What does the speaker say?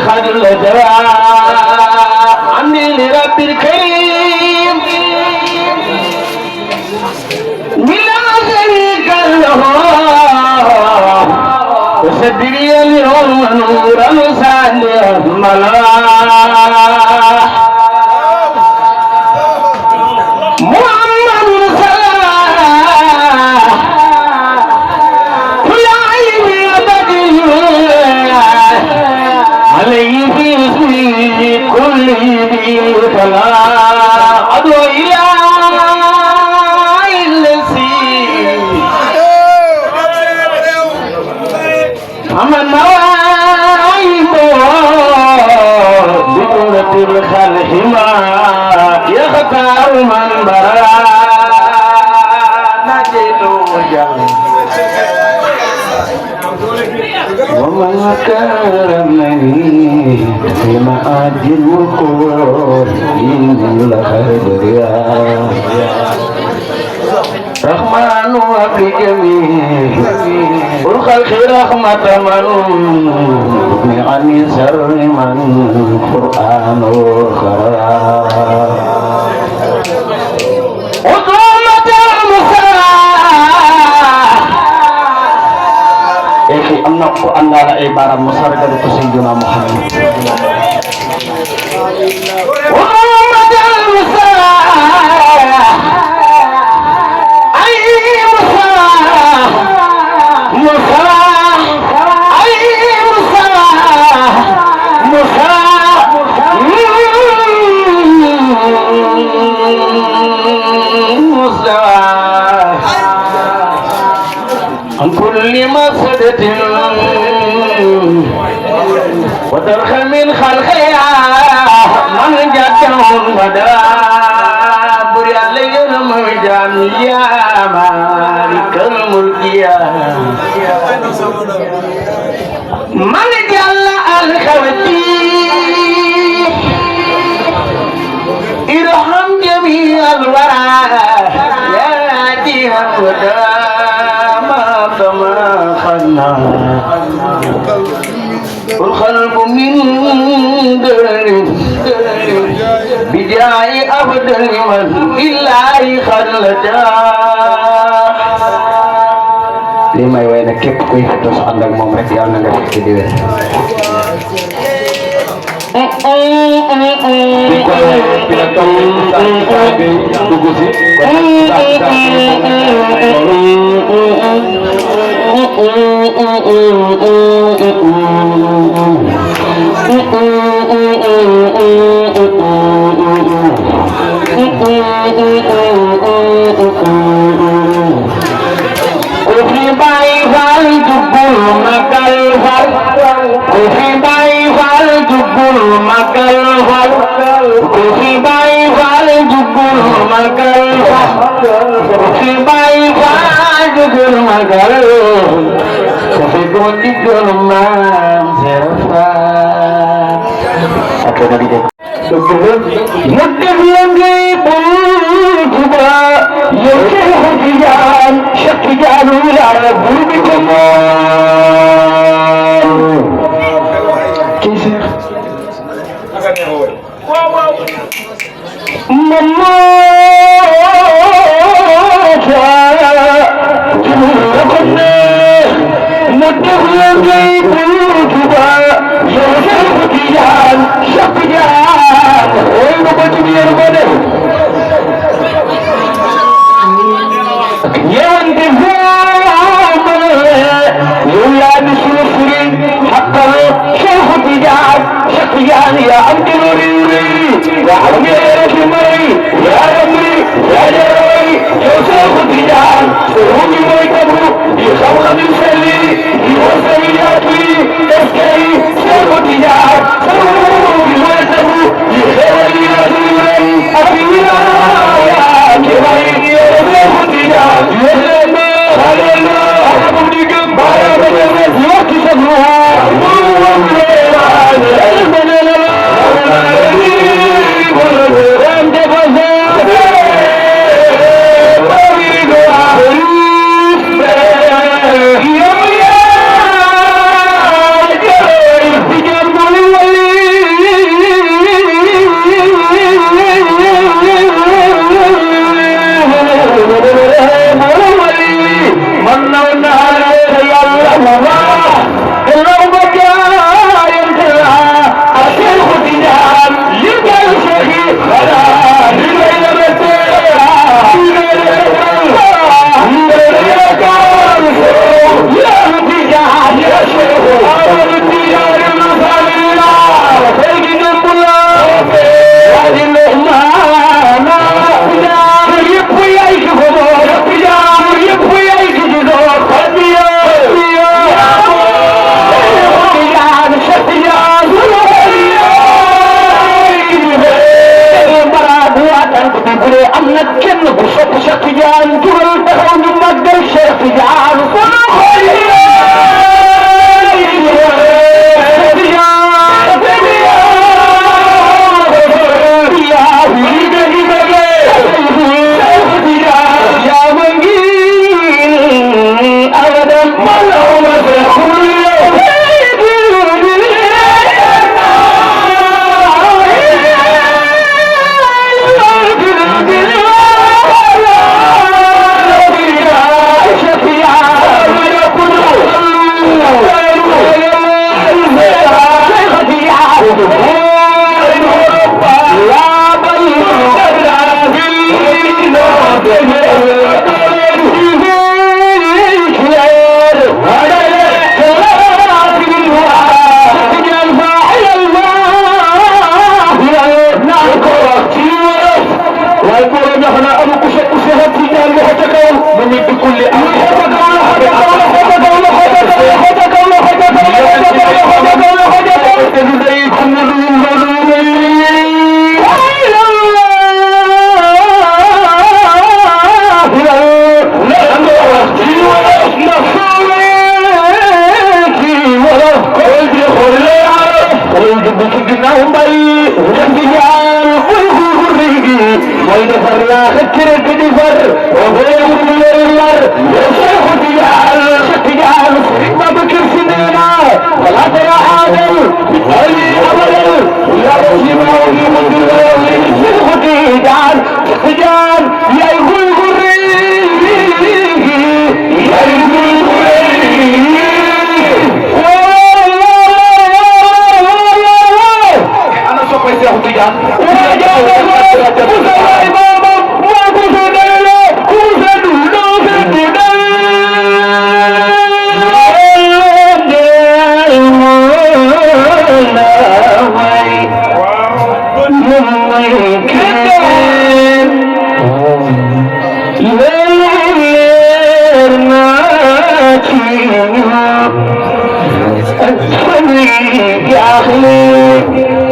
خلد عني لرب الكريم بلا شريك له وسدري اليوم نورا ساليا ملا فلا عدو إلى الذي أمن نوائب بقوة الخلق ما يختار من برا نجد وجهه ومن كرمني فيما أجل القرآن إن الخير رحمن وفي جميع الخلق رحمة من عن شر من القرآن خراب أن لا عبارة مسرقة سيدنا محمد ومحمد المصطفى أي مصطفى أي مصطفى عن كل مفسدة وترخ من خلقها من جدهم ودا بريا لين مرجان يا مالك الملك يا من جل الخوتي ارحم جميع الورى يا جيها ودا كما خلنا والخلق من در بجاي أفضل من إلا خلتا لما يوين كيف كيف تص عندك ممرك يا نجا في كده وفي باي فالجبل مكالفل وفي باي فالجبل مكالفل وفي باي فالجبل مكالفل وفي باي فالجبل مكالفل وفي قوتي جرمان زرفان أكيد نبي متفلن بوجبا يشيخ جيان شك جانو لا بوجبكم كيسير ماما متفلن بوجبا يشيخ جيان شك جان وين بتجير بده يوم تفهم يولاد سوسرين حتى شيخ تجار شقيان يا عبد الوري يا عبد الرشمري يا رمري يا جروي شيخ تجار سروني ويكبرو يخوخ من سلي يوصل ياتي تسكي شيخ تجار سروني ويكبرو يخوخ من سلي أبينا يا كبير يا شيخ تجار ci ginnaaw mbay def di ñaan buy xuuri gi mooy defar laa xëcc rek di far boo mu yor yar Seexu Tijaan Seex Tijaan Sëriñ Babakar Si nee na wala tara aadal ali amadal ya rasima yi mu di Seexu Tijaan Seex Tijaan yaay xuy xuuri yaay xuy xuuri ana soppay Seexu Tijaan يا أخي